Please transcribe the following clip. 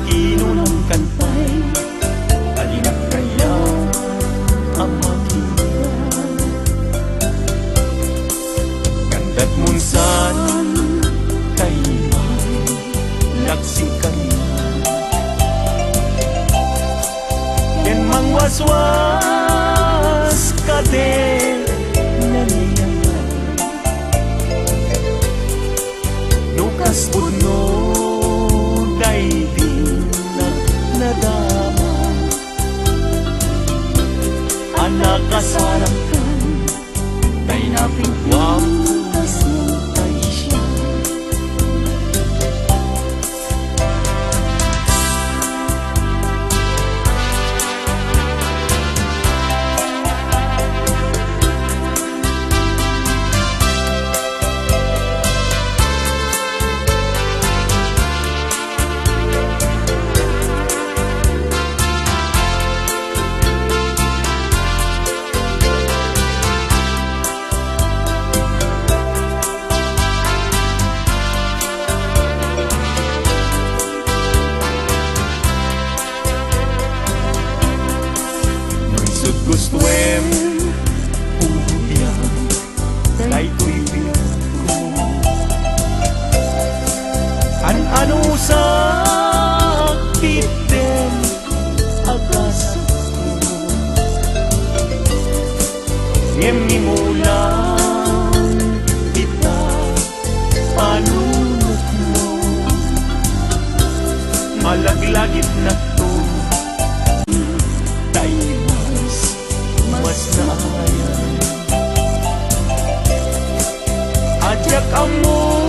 kinunong kantay Kalingap kaya ang makinig Kandat munsan kay laksing kanya Ken mangwaswas ka din naniyaman Nukas puno day din nadama Anak kasarap ka Day napingwam Kasintay siya Gustuem Ubiyang Kay ko'y ko An-ano sa aktitin Agas ko Ngemi mo lang Kita Panunot mo Malaglagit na to Mas naayan Adyak amo